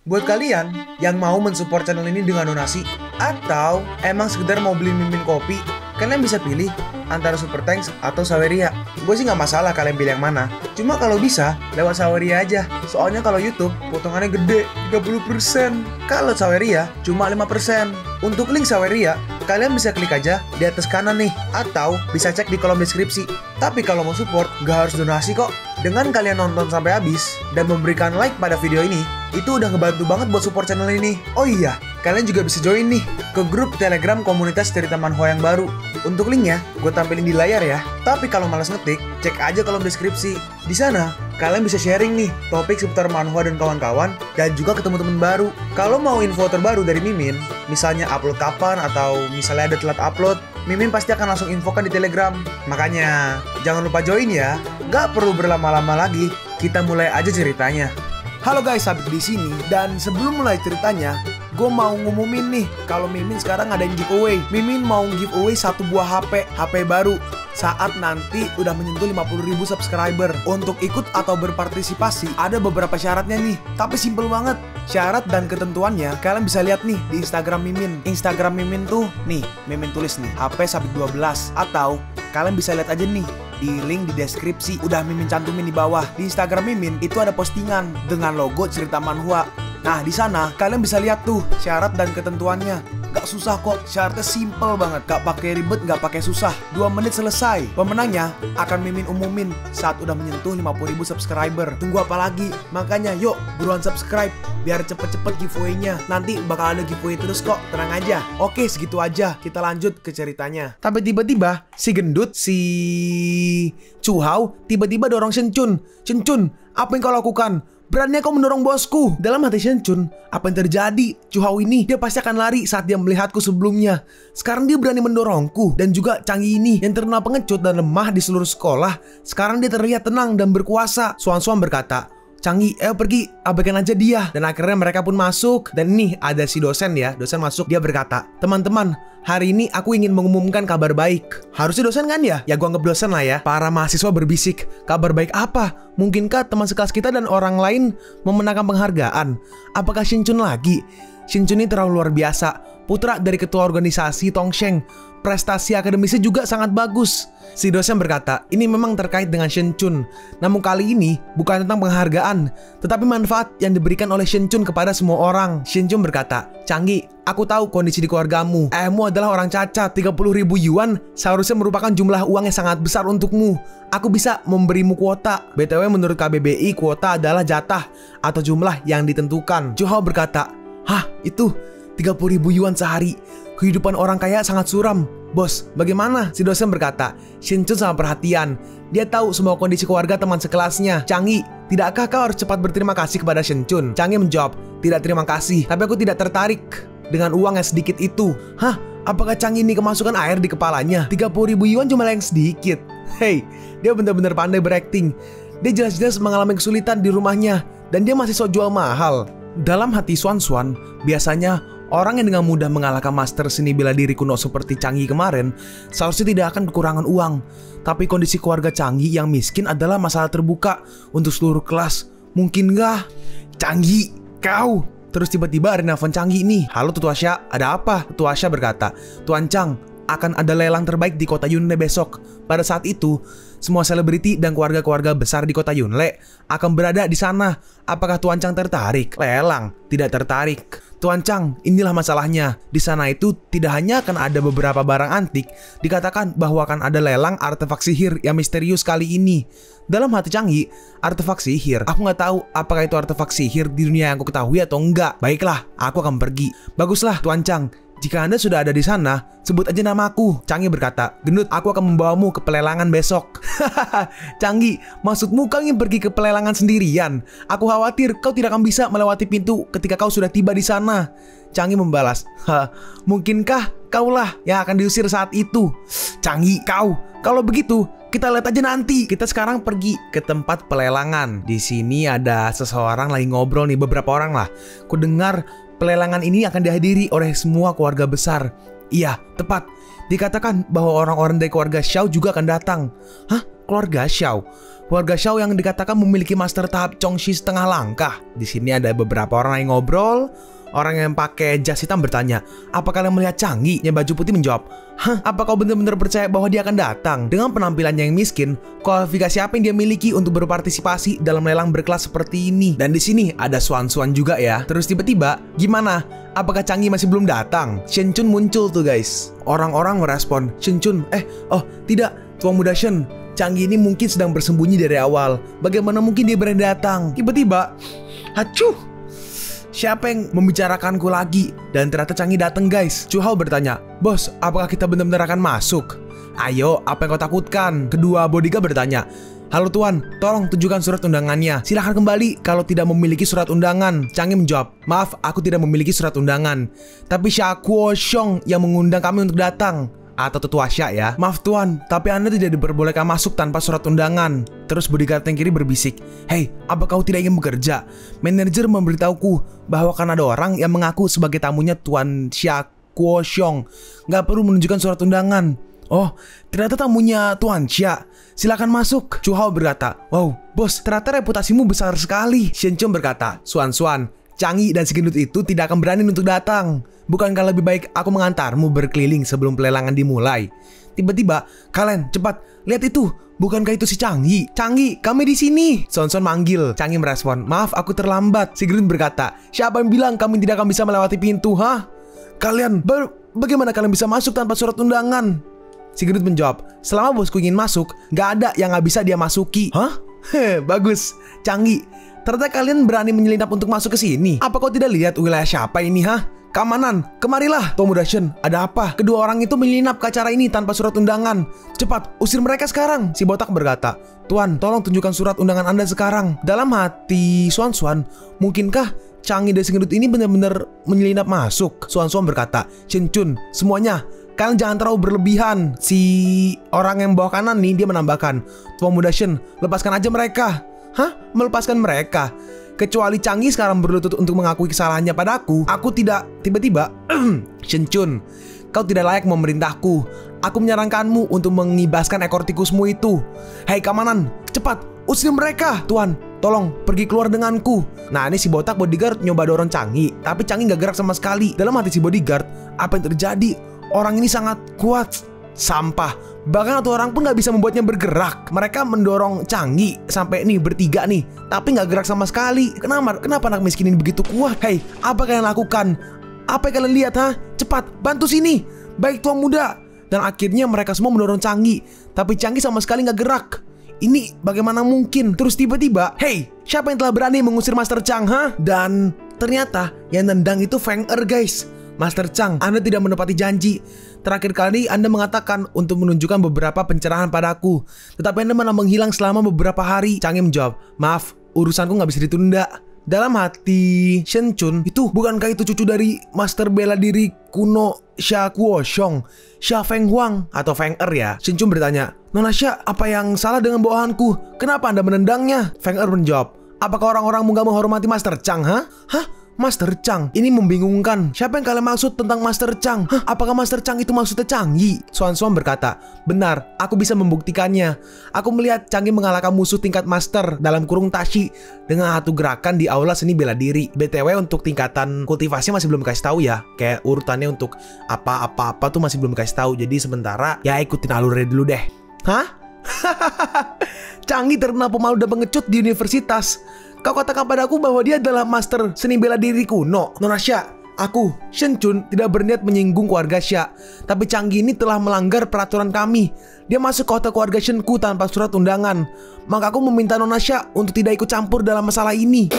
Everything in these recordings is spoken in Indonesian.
Buat kalian yang mau mensupport channel ini dengan donasi atau emang sekedar mau beli mimin kopi, kalian bisa pilih antara Super Thanks atau Saweria. Gue sih nggak masalah kalian pilih yang mana. Cuma kalau bisa lewat Saweria aja. Soalnya kalau YouTube potongannya gede 30%. Kalau Saweria cuma 5%. Untuk link Saweria kalian bisa klik aja di atas kanan nih, atau bisa cek di kolom deskripsi. Tapi kalau mau support gak harus donasi kok. Dengan kalian nonton sampai habis dan memberikan like pada video ini, itu udah ngebantu banget buat support channel ini. Oh iya, kalian juga bisa join nih ke grup Telegram komunitas cerita manhwa yang baru. Untuk linknya gue tampilin di layar ya. Tapi kalau malas ngetik, cek aja kolom deskripsi. Di sana kalian bisa sharing nih topik seputar manhwa dan kawan-kawan, dan juga ketemu teman baru. Kalau mau info terbaru dari Mimin, misalnya upload kapan atau misalnya ada telat upload, Mimin pasti akan langsung infokan di Telegram. Makanya jangan lupa join ya. Gak perlu berlama-lama lagi, kita mulai aja ceritanya. Halo guys, Sabit di sini, dan sebelum mulai ceritanya, gue mau ngumumin nih kalau Mimin sekarang ngadain giveaway. Mimin mau giveaway satu buah HP baru saat nanti udah menyentuh 50.000 subscriber. Untuk ikut atau berpartisipasi ada beberapa syaratnya nih, tapi simple banget. Syarat dan ketentuannya kalian bisa lihat nih di Instagram Mimin. Instagram Mimin tuh nih, Mimin tulis nih HP Sabit 12, atau kalian bisa lihat aja nih di link di deskripsi, udah Mimin cantumin di bawah. Di Instagram Mimin itu ada postingan dengan logo cerita manhwa. Nah, di sana kalian bisa lihat tuh syarat dan ketentuannya. Gak susah kok, syaratnya simple banget. Gak pakai ribet, gak pakai susah. 2 menit selesai. Pemenangnya akan Mimin umumin saat udah menyentuh 50.000 subscriber. Tunggu apa lagi? Makanya yuk buruan subscribe biar cepet-cepet giveaway-nya. Nanti bakal ada giveaway terus kok, tenang aja. Oke, segitu aja. Kita lanjut ke ceritanya. Tapi tiba-tiba si gendut, si Chuhao tiba-tiba dorong Shenchun. Shenchun, apa yang kau lakukan? Beraninya kau mendorong bosku. Dalam hati Shenchun, apa yang terjadi? Chuhao ini, dia pasti akan lari saat dia melihatku sebelumnya. Sekarang dia berani mendorongku. Dan juga Changyi ini, yang terkenal pengecut dan lemah di seluruh sekolah, sekarang dia terlihat tenang dan berkuasa. Xuan-Xuan berkata, Changyi, ayo pergi, abaikan aja dia. Dan akhirnya mereka pun masuk. Dan nih ada si dosen ya, dosen masuk, dia berkata, teman-teman, hari ini aku ingin mengumumkan kabar baik. Harusnya dosen kan ya? Ya gua anggap dosen lah ya. Para mahasiswa berbisik, kabar baik apa? Mungkinkah teman sekelas kita dan orang lain memenangkan penghargaan? Apakah Shenchun lagi? Shenchun ini terlalu luar biasa. Putra dari ketua organisasi Tongsheng. Prestasi akademisnya juga sangat bagus. Si dosen berkata, ini memang terkait dengan Shenchun. Namun kali ini bukan tentang penghargaan, tetapi manfaat yang diberikan oleh Shenchun kepada semua orang. Shenchun berkata, Changyi, aku tahu kondisi di keluargamu. Ayahmu adalah orang cacat. 30.000 yuan seharusnya merupakan jumlah uang yang sangat besar untukmu. Aku bisa memberimu kuota. BTW menurut KBBI, kuota adalah jatah atau jumlah yang ditentukan. Chuhao berkata, hah, itu 30.000 yuan sehari. Kehidupan orang kaya sangat suram. Bos, bagaimana? Si dosen berkata, Shenchun sangat perhatian. Dia tahu semua kondisi keluarga teman sekelasnya. Changyi, tidakkah kau harus cepat berterima kasih kepada Shenchun? Changyi menjawab, tidak terima kasih, tapi aku tidak tertarik dengan uang yang sedikit itu. Hah? Apakah Changyi ini kemasukan air di kepalanya? 30.000 yuan cuma yang sedikit. Hey, dia benar-benar pandai berakting. Dia jelas-jelas mengalami kesulitan di rumahnya, dan dia masih sok jual mahal. Dalam hati Xuan-Xuan, biasanya orang yang dengan mudah mengalahkan master seni bela diri kuno seperti Changyi kemarin seharusnya tidak akan kekurangan uang. Tapi kondisi keluarga Changyi yang miskin adalah masalah terbuka untuk seluruh kelas. Mungkin nggak? Changyi, kau? Terus tiba-tiba ada nelfon Changyi nih. Halo Tuan Asya, ada apa? Tuan Asya berkata, Tuan Chang, akan ada lelang terbaik di kota Yunle besok. Pada saat itu, semua selebriti dan keluarga-keluarga besar di kota Yunle akan berada di sana. Apakah Tuan Chang tertarik? Lelang? Tidak tertarik. Tuan Chang, inilah masalahnya. Di sana itu tidak hanya akan ada beberapa barang antik, dikatakan bahwa akan ada lelang artefak sihir yang misterius kali ini. Dalam hati Changyi, artefak sihir. Aku nggak tahu apakah itu artefak sihir di dunia yang aku ketahui atau enggak. Baiklah, aku akan pergi. Baguslah, Tuan Chang. Jika Anda sudah ada di sana, sebut aja namaku. Changyi berkata, gendut, aku akan membawamu ke pelelangan besok. Hahaha, Changyi, maksudmu kau ingin pergi ke pelelangan sendirian? Aku khawatir kau tidak akan bisa melewati pintu ketika kau sudah tiba di sana. Changyi membalas, mungkinkah kaulah yang akan diusir saat itu? Changyi, kalau begitu, kita lihat aja nanti. Kita sekarang pergi ke tempat pelelangan. Di sini ada seseorang lagi ngobrol nih, beberapa orang lah. Ku dengar pelelangan ini akan dihadiri oleh semua keluarga besar. Iya, tepat. Dikatakan bahwa orang-orang dari keluarga Xiao juga akan datang. Hah? keluarga Xiao. Keluarga Xiao yang dikatakan memiliki master tahap Chongxi setengah langkah. Di sini ada beberapa orang yang ngobrol. Orang yang pakai jas hitam bertanya, apa kalian melihat Chang'e? Yang baju putih menjawab, hah, apa kau benar-benar percaya bahwa dia akan datang? Dengan penampilannya yang miskin, kualifikasi apa yang dia miliki untuk berpartisipasi dalam lelang berkelas seperti ini? Dan di sini ada Xuan juga ya. Terus tiba-tiba, gimana? Apakah Chang'e masih belum datang? Shen Chun muncul tuh guys. Orang-orang merespon, Shen Chun, oh tidak, Tuan Muda Shen, Chang'e ini mungkin sedang bersembunyi dari awal. Bagaimana mungkin dia berani datang? Tiba-tiba, hacuh! Siapa yang membicarakanku lagi? Dan ternyata Chang'e datang guys. Chu Hao bertanya, bos, apakah kita benar-benar akan masuk? Ayo, apa yang kau takutkan? Kedua bodyguard bertanya, halo tuan, tolong tunjukkan surat undangannya. Silahkan kembali kalau tidak memiliki surat undangan. Chang'e menjawab, maaf, aku tidak memiliki surat undangan. Tapi Xia Kuoxiong yang mengundang kami untuk datang. Atau tetua Xia ya. Maaf tuan, tapi Anda tidak diperbolehkan masuk tanpa surat undangan. Terus bodyguard yang kiri berbisik, hei, apa kau tidak ingin bekerja? Manajer memberitahuku bahwa kan ada orang yang mengaku sebagai tamunya Tuan Xia Kuoxiong. Gak perlu menunjukkan surat undangan. Oh, ternyata tamunya Tuan Xia. Silakan masuk. Chu Hao berkata, wow, bos, ternyata reputasimu besar sekali. Shen Chun berkata, Xuan, Chang'e dan si gendut itu tidak akan berani untuk datang. Bukankah lebih baik aku mengantarmu berkeliling sebelum pelelangan dimulai? Tiba-tiba, kalian cepat lihat itu. Bukankah itu si Chang'e? Chang'e, kami di sini. Son manggil. Chang'e merespon, maaf aku terlambat. Si gendut berkata, siapa yang bilang kami tidak akan bisa melewati pintu? Hah? Kalian bagaimana kalian bisa masuk tanpa surat undangan? Si gendut menjawab, selama bosku ingin masuk, gak ada yang gak bisa dia masuki. Hah? Bagus, Chang'e. Ternyata kalian berani menyelinap untuk masuk ke sini. Apa kau tidak lihat wilayah siapa ini, hah? Keamanan, kemarilah. Tuan Muda Shen, ada apa? Kedua orang itu menyelinap ke acara ini tanpa surat undangan. Cepat, usir mereka sekarang. Si botak berkata, Tuan, tolong tunjukkan surat undangan Anda sekarang. Dalam hati Xuan, mungkinkah Chang'e dan si gendut ini benar-benar menyelinap masuk? Xuan berkata, Shen Chun, semuanya, kalian jangan terlalu berlebihan. Si orang yang bawa kanan nih, dia menambahkan, Tuan Muda Shen, lepaskan aja mereka. Hah? Melepaskan mereka? Kecuali Chang'e sekarang berlutut untuk mengakui kesalahannya padaku. Aku tidak. Tiba-tiba, Shen Chun, kau tidak layak memerintahku. Aku menyarankanmu untuk mengibaskan ekor tikusmu itu. Hei keamanan, cepat, usir mereka. Tuan, tolong pergi keluar denganku. Nah ini si botak bodyguard nyoba dorong Chang'e, tapi Chang'e gak gerak sama sekali. Dalam hati si bodyguard, apa yang terjadi? Orang ini sangat kuat. Sampah. Bahkan satu orang pun gak bisa membuatnya bergerak. Mereka mendorong Chang'e sampai nih bertiga nih, tapi gak gerak sama sekali. Kenapa anak miskin ini begitu kuat? Hei, apa kalian lakukan? Apa yang kalian lihat, ha? Cepat, bantu sini. Baik tuan muda. Dan akhirnya mereka semua mendorong Chang'e, tapi Chang'e sama sekali gak gerak. Ini bagaimana mungkin? Terus tiba-tiba, hei, siapa yang telah berani mengusir Master Chang, ha? Dan ternyata yang nendang itu Feng guys. Master Chang, Anda tidak menepati janji. Terakhir kali Anda mengatakan untuk menunjukkan beberapa pencerahan padaku, tetapi Anda malah menghilang selama beberapa hari. Chang'e menjawab, maaf, urusanku nggak bisa ditunda. Dalam hati Shen Chun, itu bukankah itu cucu dari Master bela diri kuno Xia Kuoxiong, Xia Feng Huang atau Feng ya? Shen Chun bertanya, Nona Xia, apa yang salah dengan bawahanku? Kenapa Anda menendangnya? Feng menjawab, apakah orang-orangmu nggak menghormati Master Chang, ha? Hah? Master Chang, ini membingungkan. Siapa yang kalian maksud tentang Master Chang? Hah, apakah Master Chang itu maksudnya Chang'e? Xuan berkata, benar, aku bisa membuktikannya. Aku melihat Chang'e mengalahkan musuh tingkat Master dalam kurung Tashi dengan satu gerakan di aula seni bela diri. BTW untuk tingkatan kultivasi masih belum dikasih tahu ya. Kayak urutannya untuk apa-apa tuh masih belum dikasih tahu. Jadi sementara ya ikutin alurnya dulu deh. Hah? Chang'e terkenal pemalu dan pengecut di universitas. Kau katakan padaku bahwa dia adalah master seni bela diri kuno. Nona Xia, aku, Shen Chun, tidak berniat menyinggung keluarga Xia. Tapi Chang'e ini telah melanggar peraturan kami. Dia masuk ke hotel keluarga Shenku tanpa surat undangan. Maka aku meminta Nona Xia untuk tidak ikut campur dalam masalah ini.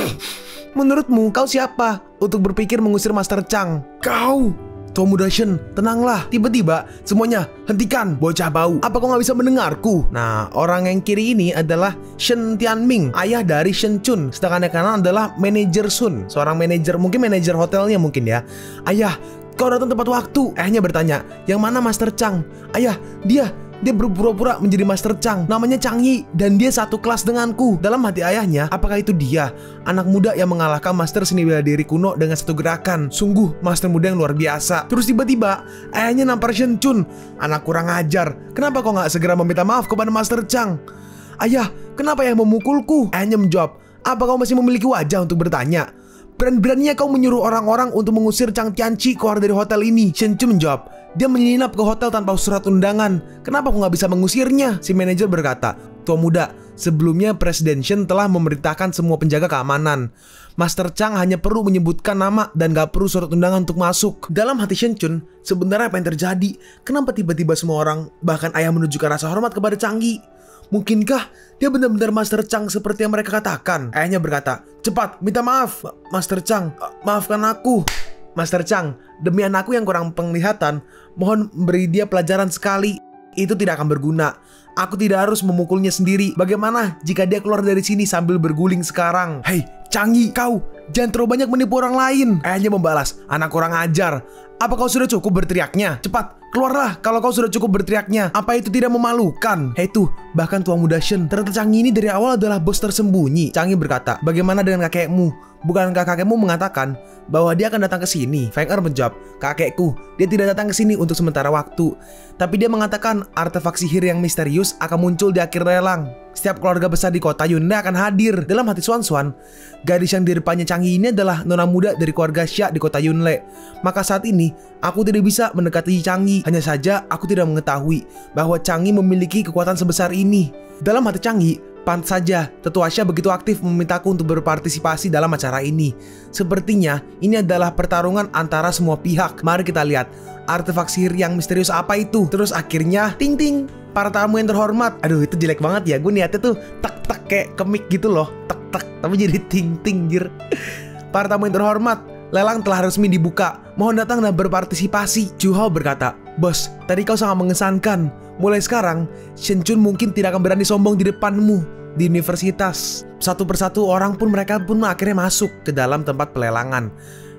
Menurutmu, kau siapa untuk berpikir mengusir Master Chang? Kau! Tuan Muda Shen, tenanglah. Tiba-tiba semuanya, hentikan, bocah bau. Apa kau nggak bisa mendengarku? Nah, orang yang kiri ini adalah Shen Tianming, ayah dari Shen Chun. Sedangkan yang kanan adalah manajer Sun, seorang manajer, mungkin manajer hotelnya mungkin ya. Ayah, kau datang tepat waktu. Ayahnya bertanya, yang mana Master Chang? Ayah, dia dia berpura-pura menjadi Master Chang. Namanya Chang Yi dan dia satu kelas denganku. Dalam hati ayahnya, apakah itu dia, anak muda yang mengalahkan Master seni bela diri kuno dengan satu gerakan? Sungguh Master muda yang luar biasa. Terus tiba-tiba ayahnya nampar Shen Chun. Anak kurang ajar, kenapa kau nggak segera meminta maaf kepada Master Chang? Ayah, kenapa yang memukulku? Ayahnya menjawab, apa kau masih memiliki wajah untuk bertanya? Berani-beraninya kau menyuruh orang-orang untuk mengusir Chang Tianqi keluar dari hotel ini. Shen Chun menjawab, dia menginap ke hotel tanpa surat undangan. Kenapa aku nggak bisa mengusirnya? Si manajer berkata, tua muda, sebelumnya Presiden Shen telah memerintahkan semua penjaga keamanan. Master Chang hanya perlu menyebutkan nama dan gak perlu surat undangan untuk masuk. Dalam hati Shen Chun, sebenarnya apa yang terjadi? Kenapa tiba-tiba semua orang, bahkan ayah, menunjukkan rasa hormat kepada Chang Yi? Mungkinkah dia benar-benar Master Chang seperti yang mereka katakan? Ayahnya berkata, cepat, minta maaf, Master Chang, maafkan aku. Master Chang, demi anakku yang kurang penglihatan, mohon beri dia pelajaran sekali. Itu tidak akan berguna. Aku tidak harus memukulnya sendiri. Bagaimana jika dia keluar dari sini sambil berguling sekarang? Hei, Chang Yi, kau jangan terlalu banyak menipu orang lain. Ayahnya membalas, anak kurang ajar. Apa kau sudah cukup berteriaknya? Cepat, keluarlah kalau kau sudah cukup berteriaknya. Apa itu tidak memalukan? Hei tuh, bahkan tua muda Shen, ternyata Chang Yi ini dari awal adalah bos tersembunyi. Chang Yi berkata, bagaimana dengan kakekmu? Bukankah kakekmu mengatakan bahwa dia akan datang ke sini? Feng Er menjawab, kakekku, dia tidak datang ke sini untuk sementara waktu. Tapi dia mengatakan artefak sihir yang misterius akan muncul di akhir lelang. Setiap keluarga besar di kota Yunle akan hadir. Dalam hati Xuan Xuan, gadis yang di depannya Chang Yi ini adalah nona muda dari keluarga Xia di kota Yunle. Maka saat ini, aku tidak bisa mendekati Chang Yi. Hanya saja aku tidak mengetahui bahwa Chang Yi memiliki kekuatan sebesar ini. Dalam hati Chang Yi, pantas saja tetua Xia begitu aktif memintaku untuk berpartisipasi dalam acara ini. Sepertinya ini adalah pertarungan antara semua pihak. Mari kita lihat artefak sihir yang misterius apa itu. Terus akhirnya ting ting, para tamu yang terhormat. Aduh, itu jelek banget ya. Gue niatnya tuh tak tak kayak kemik gitu loh, tak tak, tapi jadi ting ting jir. Para tamu yang terhormat, lelang telah resmi dibuka. Mohon datang dan berpartisipasi. Zhu Hao berkata, bos, tadi kau sangat mengesankan. Mulai sekarang, Shen Chun mungkin tidak akan berani sombong di depanmu di universitas. Satu persatu orang pun mereka pun akhirnya masuk ke dalam tempat pelelangan.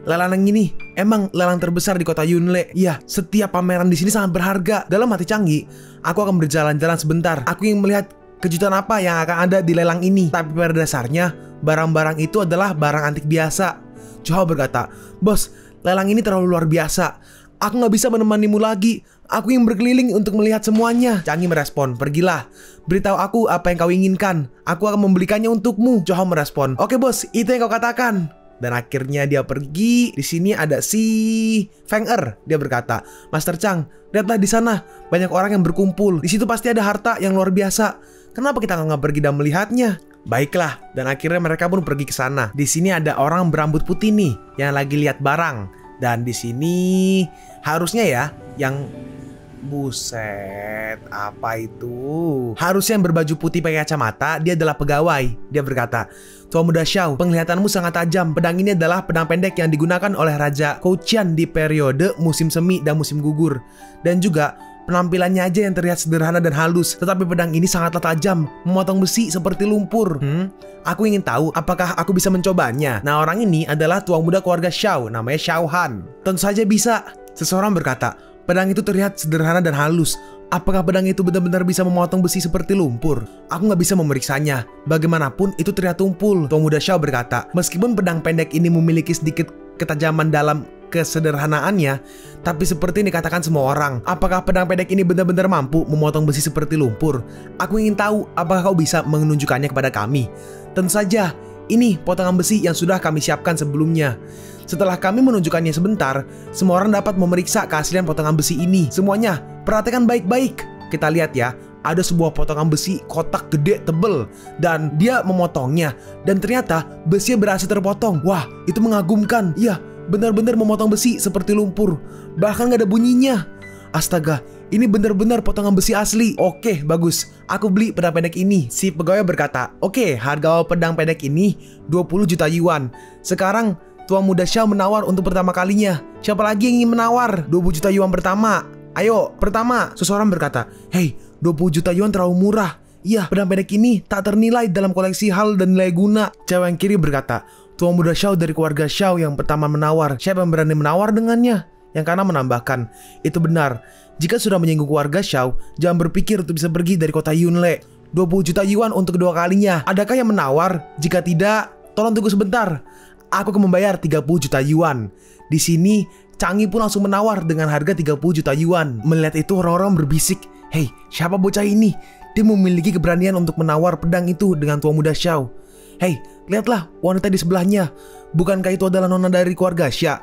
Lelang ini emang lelang terbesar di kota Yunle. Iya, setiap pameran di sini sangat berharga. Dalam hati Chang Yi, aku akan berjalan-jalan sebentar. Aku ingin melihat kejutan apa yang akan ada di lelang ini. Tapi pada dasarnya, barang-barang itu adalah barang antik biasa. Zhu Hao berkata, bos, lelang ini terlalu luar biasa. Aku nggak bisa menemanimu lagi. Aku ingin berkeliling untuk melihat semuanya. Chang Yi merespon, pergilah. Beritahu aku apa yang kau inginkan. Aku akan membelikannya untukmu. Zhu Hao merespon, oke bos, itu yang kau katakan. Dan akhirnya dia pergi. Di sini ada si Feng Er. Dia berkata, Master Chang, lihatlah di sana, banyak orang yang berkumpul. Di situ pasti ada harta yang luar biasa. Kenapa kita nggak pergi dan melihatnya? Baiklah, dan akhirnya mereka pun pergi ke sana. Di sini ada orang berambut putih nih yang lagi lihat barang. Dan di sini harusnya ya yang buset, apa itu? Harusnya yang berbaju putih pakai kacamata, dia adalah pegawai. Dia berkata, tua muda Xiao, penglihatanmu sangat tajam. Pedang ini adalah pedang pendek yang digunakan oleh Raja Kouqian di periode musim semi dan musim gugur. Dan juga penampilannya aja yang terlihat sederhana dan halus, tetapi pedang ini sangatlah tajam, memotong besi seperti lumpur. Aku ingin tahu apakah aku bisa mencobanya. Nah, orang ini adalah tua muda keluarga Xiao, namanya Xiao Han. Tentu saja bisa. Seseorang berkata, pedang itu terlihat sederhana dan halus. Apakah pedang itu benar-benar bisa memotong besi seperti lumpur? Aku nggak bisa memeriksanya. Bagaimanapun itu terlihat tumpul. Tua muda Xiao berkata, meskipun pedang pendek ini memiliki sedikit ketajaman dalam kesederhanaannya, tapi seperti yang dikatakan semua orang, apakah pedang pendek ini benar-benar mampu memotong besi seperti lumpur? Aku ingin tahu apakah kau bisa menunjukkannya kepada kami. Tentu saja, ini potongan besi yang sudah kami siapkan sebelumnya. Setelah kami menunjukkannya sebentar, semua orang dapat memeriksa keaslian potongan besi ini. Semuanya, perhatikan baik-baik. Kita lihat ya, ada sebuah potongan besi kotak gede tebel, dan dia memotongnya, dan ternyata besinya berhasil terpotong. Wah, itu mengagumkan. Iya, benar-benar memotong besi seperti lumpur. Bahkan gak ada bunyinya. Astaga, ini benar-benar potongan besi asli. Oke, bagus. Aku beli pedang pendek ini. Si pegawai berkata, oke, harga pedang pendek ini 20 juta yuan. Sekarang tua muda Xiao menawar untuk pertama kalinya. Siapa lagi yang ingin menawar? 20 juta yuan pertama. Ayo, pertama. Seseorang berkata, hei, 20 juta yuan terlalu murah. Iya, pedang pendek ini tak ternilai dalam koleksi hal dan nilai guna. Cewek yang kiri berkata, tua muda Xiao dari keluarga Xiao yang pertama menawar. Siapa yang berani menawar dengannya? Yang Kana menambahkan, itu benar. Jika sudah menyinggung keluarga Xiao, jangan berpikir untuk bisa pergi dari kota Yunle. 20 juta yuan untuk kedua kalinya. Adakah yang menawar? Jika tidak, tolong tunggu sebentar. Aku akan membayar 30 juta yuan. Di sini, Changyi pun langsung menawar dengan harga 30 juta yuan. Melihat itu orang-orang berbisik, "Hei, siapa bocah ini? Dia memiliki keberanian untuk menawar pedang itu dengan tua muda Xiao. Hei, lihatlah wanita di sebelahnya. Bukankah itu adalah nona dari keluarga Xia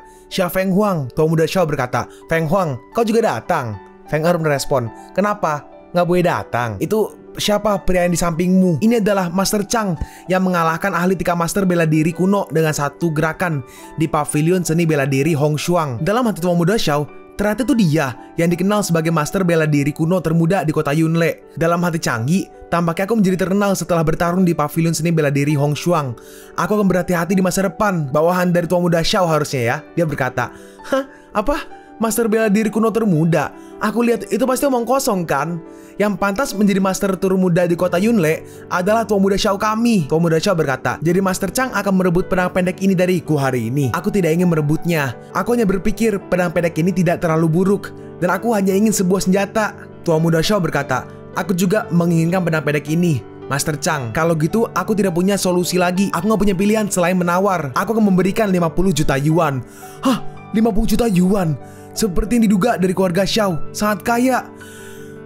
Feng Huang?" Tua muda Xiao berkata, "Feng Huang, kau juga datang?" Feng Er merespon, "Kenapa? Nggak boleh datang. Itu siapa pria yang di sampingmu?" Ini adalah Master Chang yang mengalahkan ahli tika master bela diri kuno dengan satu gerakan di pavilion seni bela diri Hongshuang. Dalam hati tua muda Xiao, ternyata itu dia yang dikenal sebagai master bela diri kuno termuda di kota Yunle. Dalam hati Changyi, tampaknya aku menjadi terkenal setelah bertarung di pavilion seni bela diri Hongshuang. Aku akan berhati-hati di masa depan. Bawahan dari tua muda Xiao harusnya ya. Dia berkata, "Hah? Apa? Master bela diri kuno termuda? Aku lihat itu pasti omong kosong kan? Yang pantas menjadi master termuda di kota Yunle adalah tua muda Xiao kami." Tua muda Xiao berkata, "Jadi Master Chang akan merebut pedang pendek ini dariku hari ini. Aku tidak ingin merebutnya. Aku hanya berpikir pedang pendek ini tidak terlalu buruk, dan aku hanya ingin sebuah senjata." Tua muda Xiao berkata, "Aku juga menginginkan pedang pendek ini, Master Chang. Kalau gitu aku tidak punya solusi lagi. Aku nggak punya pilihan selain menawar. Aku akan memberikan 50 juta yuan." Hah? 50 juta yuan? Seperti yang diduga dari keluarga Xiao, sangat kaya.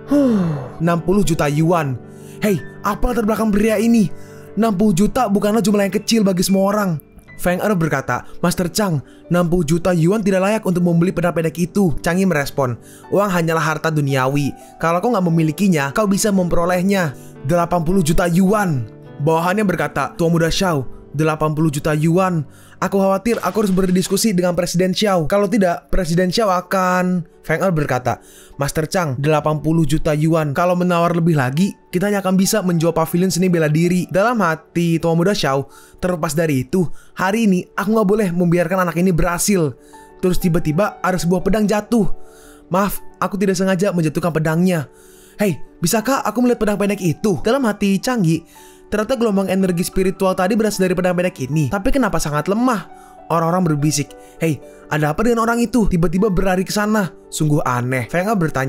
60 juta yuan. Hei, apa latar belakang pria ini? 60 juta bukanlah jumlah yang kecil bagi semua orang. Feng Er berkata, "Master Chang, 60 juta yuan tidak layak untuk membeli pedang pendek itu." Changyi merespon, "Uang hanyalah harta duniawi. Kalau kau nggak memilikinya, kau bisa memperolehnya." 80 juta yuan. Bawahannya berkata, "Tua muda Xiao, 80 juta yuan. Aku khawatir aku harus berdiskusi dengan Presiden Xiao. Kalau tidak, Presiden Xiao akan..." Feng Er berkata, "Master Chang, 80 juta yuan. Kalau menawar lebih lagi, kita hanya akan bisa menjual pavilion seni bela diri." Dalam hati tua muda Xiao, terlepas dari itu, hari ini aku nggak boleh membiarkan anak ini berhasil. Terus tiba-tiba ada sebuah pedang jatuh. Maaf, aku tidak sengaja menjatuhkan pedangnya. Hei, bisakah aku melihat pedang pendek itu? Dalam hati Changyi, ternyata gelombang energi spiritual tadi berasal dari pedang pendek ini. Tapi kenapa sangat lemah? Orang-orang berbisik, "Hei, ada apa dengan orang itu? Tiba-tiba berlari ke sana. Sungguh aneh." Feng Er bertanya,